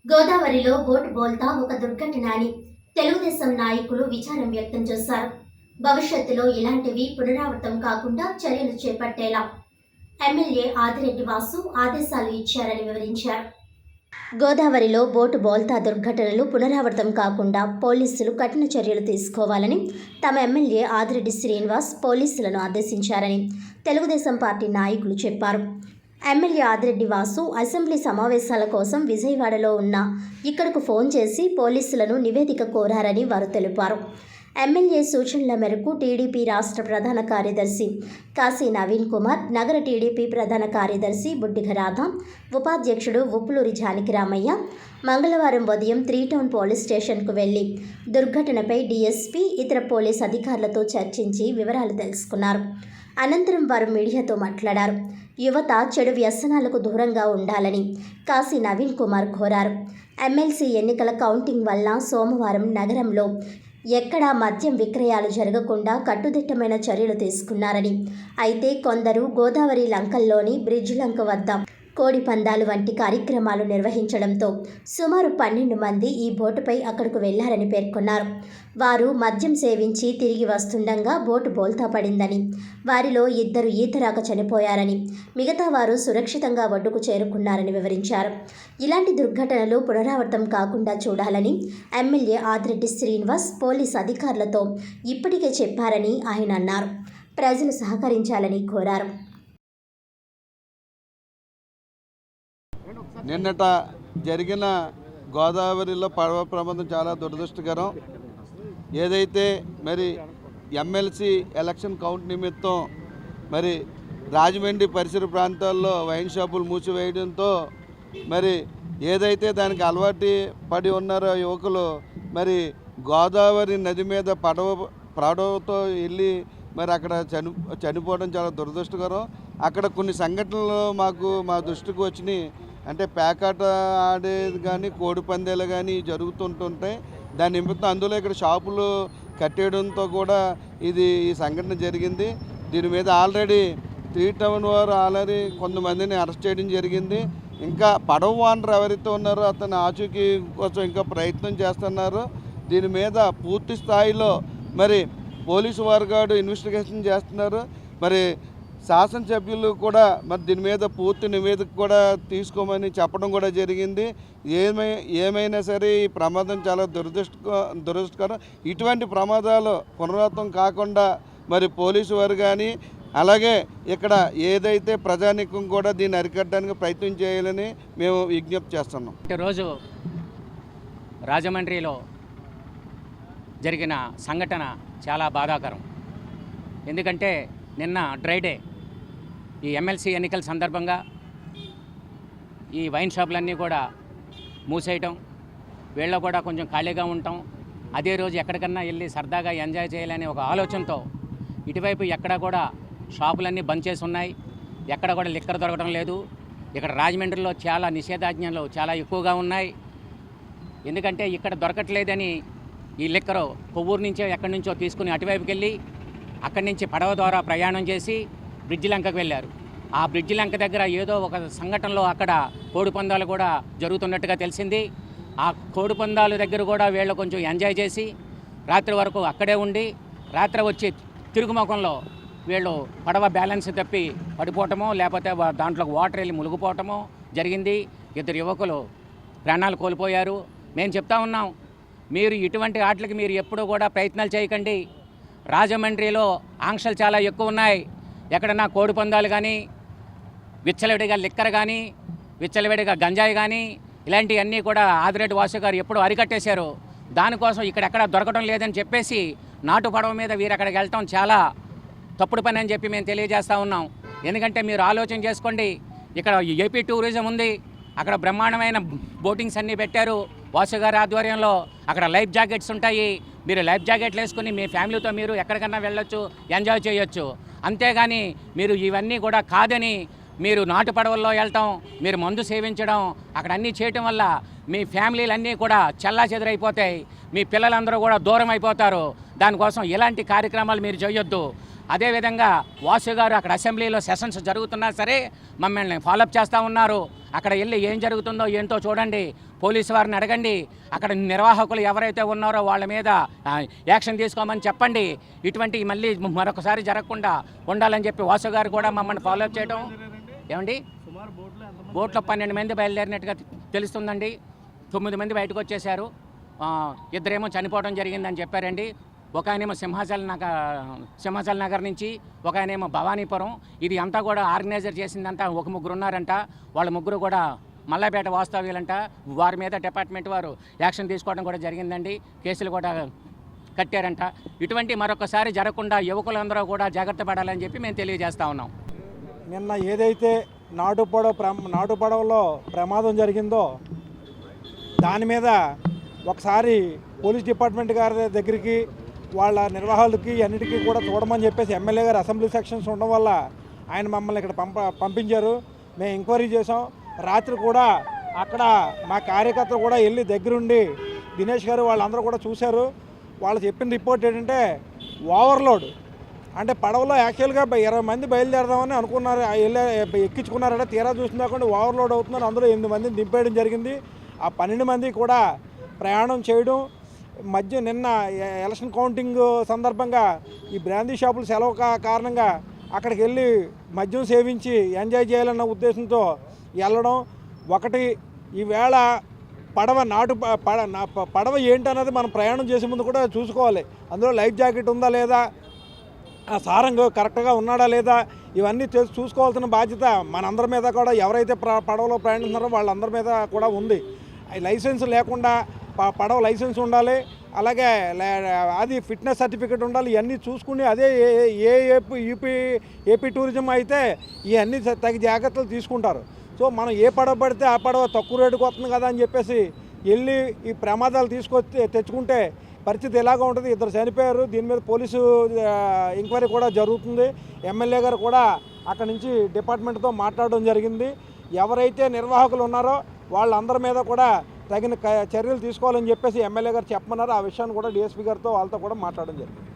గోదావరిలో బోటు బోల్తా ఒక దుర్ఘటన అని తెలుగుదేశం నాయకులు విచారం వ్యక్తం చేశారు. భవిష్యత్తులో ఇలాంటివి పునరావృతం కాకుండా చర్యలు చేపట్టేలా ఎమ్మెల్యే ఆదిరెడ్డి వాసు ఆదేశాలు ఇచ్చారని వివరించారు. గోదావరిలో బోటు బోల్తా దుర్ఘటనలు పునరావృతం కాకుండా పోలీసులు కఠిన చర్యలు తీసుకోవాలని తమ ఎమ్మెల్యే ఆదిరెడ్డి శ్రీనివాస్ పోలీసులను ఆదేశించారని తెలుగుదేశం పార్టీ నాయకులు చెప్పారు. ఎమ్మెల్యే ఆదిరెడ్డి వాసు అసెంబ్లీ సమావేశాల కోసం విజయవాడలో ఉన్న ఇక్కడకు ఫోన్ చేసి పోలీసులను నివేదిక కోరారని వారు తెలిపారు. ఎమ్మెల్యే సూచనల మేరకు టీడీపీ రాష్ట్ర ప్రధాన కార్యదర్శి కాశీ నవీన్ కుమార్, నగర టీడీపీ ప్రధాన కార్యదర్శి బుడ్డిగ రాధ, ఉపాధ్యక్షుడు ఉప్పులూరి జానకిరామయ్య మంగళవారం ఉదయం 3 టౌన్ పోలీస్ స్టేషన్కు వెళ్లి దుర్ఘటనపై డీఎస్పీ, ఇతర పోలీస్ అధికారులతో చర్చించి వివరాలు తెలుసుకున్నారు. అనంతరం వారు మీడియాతో మాట్లాడారు. యువత చెడు వ్యసనాలకు దూరంగా ఉండాలని కాశీ నవీన్ కుమార్ కోరారు. ఎమ్మెల్సీ ఎన్నికల కౌంటింగ్ వల్ల సోమవారం నగరంలో ఎక్కడా మద్యం విక్రయాలు జరగకుండా కట్టుదిట్టమైన చర్యలు తీసుకున్నారని, అయితే కొందరు గోదావరి లంకల్లోని బ్రిడ్జ్ లంక వద్ద కోడి పందాలు వంటి కార్యక్రమాలు నిర్వహించడంతో సుమారు 12 మంది ఈ బోటుపై అక్కడకు వెళ్లారని పేర్కొన్నారు. వారు మద్యం సేవించి తిరిగి వస్తుండగా బోటు బోల్తా పడిందని, వారిలో 2 ఈతరాక చనిపోయారని, మిగతా వారు సురక్షితంగా ఒడ్డుకు చేరుకున్నారని వివరించారు. ఇలాంటి దుర్ఘటనలు పునరావృతం కాకుండా చూడాలని ఎమ్మెల్యే ఆదిరెడ్డి శ్రీనివాస్ పోలీస్ అధికారులతో ఇప్పటికే చెప్పారని ఆయన అన్నారు. ప్రజలు సహకరించాలని కోరారు. నిన్నట జరిగిన గోదావరిలో పడవ ప్రమాదం చాలా దురదృష్టకరం. ఏదైతే మరి ఎమ్మెల్సీ ఎలక్షన్ కౌంట్ నిమిత్తం మరి రాజమండ్రి పరిసర ప్రాంతాల్లో వైన్ షాపులు మూసివేయడంతో మరి ఏదైతే దానికి అలవాటు పడి ఉన్నారో యువకులు మరి గోదావరి నది మీద పడవతో వెళ్ళి మరి అక్కడ చనిపోవడం చాలా దురదృష్టకరం. అక్కడ కొన్ని సంఘటనలు మా దృష్టికి వచ్చినాయి. అంటే పేకాట ఆడేది కానీ, కోడి పందేలు కానీ జరుగుతుంటుంటాయి. దాని నిమిత్తం అందులో ఇక్కడ షాపులు కట్టేయడంతో కూడా ఈ సంఘటన జరిగింది. దీని మీద ఆల్రెడీ 3 టౌన్ వారు ఆల్రెడీ కొంతమందిని అరెస్ట్ చేయడం జరిగింది. ఇంకా పడవ ఓనర్ ఎవరైతే ఉన్నారో అతను ఆచూకీ కోసం ఇంకా ప్రయత్నం చేస్తున్నారు. దీని మీద పూర్తి స్థాయిలో మరి పోలీసు వారు కూడా ఇన్వెస్టిగేషన్ చేస్తున్నారు. మరి శాసనసభ్యులు కూడా మరి దీని మీద పూర్తి నివేదిక కూడా తీసుకోమని చెప్పడం కూడా జరిగింది. ఏమైనా సరే ఈ ప్రమాదం చాలా దురదృష్టకరం. ఇటువంటి ప్రమాదాలు పునరావృతం కాకుండా మరి పోలీసు వారు కానీ అలాగే ఇక్కడ ఏదైతే ప్రజానీకం కూడా దీన్ని అరికట్టడానికి ప్రయత్నం చేయాలని మేము విజ్ఞప్తి చేస్తున్నాం. రోజు రాజమండ్రిలో జరిగిన సంఘటన చాలా బాధాకరం. ఎందుకంటే నిన్న డ్రైడే ఈ ఎమ్మెల్సీ ఎన్నికల సందర్భంగా ఈ వైన్ షాపులన్నీ కూడా మూసేయటం, వీళ్ళ కూడా కొంచెం ఖాళీగా ఉంటాం, అదే రోజు ఎక్కడికన్నా వెళ్ళి సరదాగా ఎంజాయ్ చేయాలనే ఒక ఆలోచనతో ఇటువైపు ఎక్కడ కూడా షాపులన్నీ బంద్ చేసి ఉన్నాయి. ఎక్కడ కూడా లిక్కర్ దొరకడం లేదు. ఇక్కడ రాజమండ్రిలో చాలా నిషేధాజ్ఞలు చాలా ఎక్కువగా ఉన్నాయి. ఎందుకంటే ఇక్కడ దొరకట్లేదని ఈ లిక్కరు కొవ్వూరు నుంచో ఎక్కడి నుంచో తీసుకుని అటువైపుకి వెళ్ళి అక్కడి నుంచి పడవ ద్వారా ప్రయాణం చేసి బ్రిడ్జి లంకకు వెళ్ళారు. ఆ బ్రిడ్జి లంక దగ్గర ఏదో ఒక సంఘటనలో అక్కడ కోడి పందాలు కూడా జరుగుతున్నట్టుగా తెలిసింది. ఆ కోడి పందాల దగ్గర కూడా వీళ్ళు కొంచెం ఎంజాయ్ చేసి రాత్రి వరకు అక్కడే ఉండి రాత్రి వచ్చి తిరుగుముఖంలో వీళ్ళు పడవ బ్యాలెన్స్ తప్పి పడిపోవటమో లేకపోతే దాంట్లో వాటర్ వెళ్ళి మునిగిపోవటమో జరిగింది. 2 యువకులు ప్రాణాలు కోల్పోయారు. మేము చెప్తా ఉన్నాం, మీరు ఇటువంటి ఆటలకి మీరు ఎప్పుడూ కూడా ప్రయత్నాలు చేయకండి. రాజమండ్రిలో ఆంక్షలు చాలా ఎక్కువ ఉన్నాయి. ఎక్కడన్నా కోడి పందాలు కానీ, విచ్చలవిడిగా లిక్కర్ కానీ, విచ్చలవిడిగా గంజాయి కానీ ఇలాంటివన్నీ కూడా ఆదిరెడ్డి వాసు గారు ఎప్పుడూ అరికట్టేశారు. దానికోసం ఇక్కడెక్కడ దొరకడం లేదని చెప్పేసి నాటు పడవ మీద వీరు అక్కడికి వెళ్ళటం చాలా తప్పుడు పని అని చెప్పి మేము తెలియజేస్తూ ఉన్నాం. ఎందుకంటే మీరు ఆలోచన చేసుకోండి, ఇక్కడ ఏపీ టూరిజం ఉంది, అక్కడ బ్రహ్మాండమైన బోటింగ్స్ అన్నీ పెట్టారు వాసు గారి ఆధ్వర్యంలో. అక్కడ లైఫ్ జాకెట్స్ ఉంటాయి. మీరు లైఫ్ జాకెట్లు వేసుకుని మీ ఫ్యామిలీతో మీరు ఎక్కడికన్నా వెళ్ళొచ్చు, ఎంజాయ్ చేయొచ్చు. అంతేగాని మీరు ఇవన్నీ కూడా కాదని మీరు నాటు పడవల్లో వెళ్ళటం, మీరు మందు సేవించడం, అక్కడ అన్నీ చేయటం వల్ల మీ ఫ్యామిలీలన్నీ కూడా చెల్లాచెదరైపోతాయి. మీ పిల్లలందరూ కూడా దూరం అయిపోతారు. దానికోసం ఇలాంటి కార్యక్రమాలు మీరు చేయొద్దు. అదేవిధంగా వాసు గారు అక్కడ అసెంబ్లీలో సెషన్స్ జరుగుతున్నా సరే మమ్మల్ని ఫాలోఅప్ చేస్తూ ఉన్నారు. అక్కడ వెళ్ళి ఏం జరుగుతుందో ఏంటో చూడండి, పోలీసు వారిని అడగండి, అక్కడ నిర్వాహకులు ఎవరైతే ఉన్నారో వాళ్ళ మీద యాక్షన్ తీసుకోమని చెప్పండి. ఇటువంటి మళ్ళీ మరొకసారి జరగకుండా ఉండాలని చెప్పి వాసు గారు కూడా మమ్మల్ని ఫాలోఅప్ చేయడం. ఏమండి, బోట్లో 12 మంది బయలుదేరినట్టుగా తెలుస్తుందండి. 9 మంది బయటకు వచ్చేసారు, 2 చనిపోవడం జరిగిందని చెప్పారండి. ఒక ఆయనేమో సింహాచల్ నగర్ నుంచి, ఒక ఆయనేమో భవానీపురం. ఇది అంతా కూడా ఆర్గనైజర్ చేసిందంతా ఒక 3 ఉన్నారంట. వాళ్ళ 3 కూడా మల్లాపేట వాస్తవ్యులంట. వారి మీద డిపార్ట్మెంట్ వారు యాక్షన్ తీసుకోవడం కూడా జరిగిందండి, కేసులు కూడా కట్టారంట. ఇటువంటి మరొకసారి జరగకుండా యువకులందరూ కూడా జాగ్రత్త పడాలని చెప్పి మేము తెలియజేస్తూ ఉన్నాం. నిన్న ఏదైతే నాటుపడవలో ప్రమాదం జరిగిందో దాని మీద ఒకసారి పోలీస్ డిపార్ట్మెంట్ గారి దగ్గరికి వాళ్ళ నిర్వాహకులకి అన్నిటికీ కూడా చూడమని చెప్పేసి ఎమ్మెల్యే గారు అసెంబ్లీ సెక్షన్స్ ఉండడం వల్ల ఆయన మమ్మల్ని ఇక్కడ పంపించారు. మేము ఎంక్వైరీ చేసాం. రాత్రి కూడా అక్కడ మా కార్యకర్తలు కూడా వెళ్ళి దగ్గరుండి దినేష్ గారు వాళ్ళందరూ కూడా చూశారు. వాళ్ళు చెప్పిన రిపోర్ట్ ఏంటంటే ఓవర్లోడ్, అంటే పడవలో యాక్చువల్గా 20 మంది బయలుదేరదామని అనుకున్నారు, ఎక్కించుకున్నారంటే తీరా చూసినా కూడా ఓవర్లోడ్ అవుతున్నారు. అందులో 8 మందిని దింపేయడం జరిగింది. ఆ 12 మంది కూడా ప్రయాణం చేయడం మధ్య నిన్న ఎలక్షన్ కౌంటింగ్ సందర్భంగా ఈ బ్రాందీ షాపులు సెలవు కారణంగా అక్కడికి వెళ్ళి మద్యం సేవించి ఎంజాయ్ చేయాలన్న ఉద్దేశంతో వెళ్ళడం. ఒకటి, ఈవేళ పడవ ఏంటన్నది మనం ప్రయాణం చేసే ముందు కూడా చూసుకోవాలి. అందులో లైఫ్ జాకెట్ ఉందా లేదా, ఆ సారంగా కరెక్ట్గా ఉన్నాడా లేదా, ఇవన్నీ చూసుకోవాల్సిన బాధ్యత మనందరి మీద కూడా, ఎవరైతే పడవలో ప్రయాణిస్తున్నారో వాళ్ళందరి మీద కూడా ఉంది. లైసెన్స్ లేకుండా పడవ లైసెన్స్ ఉండాలి, అలాగే అది ఫిట్నెస్ సర్టిఫికేట్ ఉండాలి. ఇవన్నీ చూసుకుని అదే ఏపీ టూరిజం అయితే ఇవన్నీ తగిన జాగ్రత్తలు తీసుకుంటారు. సో మనం ఏ పడవ పడితే ఆ పడవ తక్కువ రేటుకు వస్తుంది కదా అని చెప్పేసి వెళ్ళి ఈ ప్రమాదాలు తెచ్చుకుంటే పరిస్థితి ఎలాగో ఉంటుంది. 2 చనిపోయారు. దీని మీద పోలీసు ఎంక్వైరీ కూడా జరుగుతుంది. ఎమ్మెల్యే గారు కూడా అక్కడి నుంచి డిపార్ట్మెంట్తో మాట్లాడడం జరిగింది. ఎవరైతే నిర్వాహకులు ఉన్నారో వాళ్ళందరి మీద కూడా తగిన చర్యలు తీసుకోవాలని చెప్పేసి ఎమ్మెల్యే గారు చెప్పమన్నారు. ఆ విషయాన్ని కూడా డిఎస్పీ గారితో వాళ్ళతో కూడా మాట్లాడడం జరిగింది.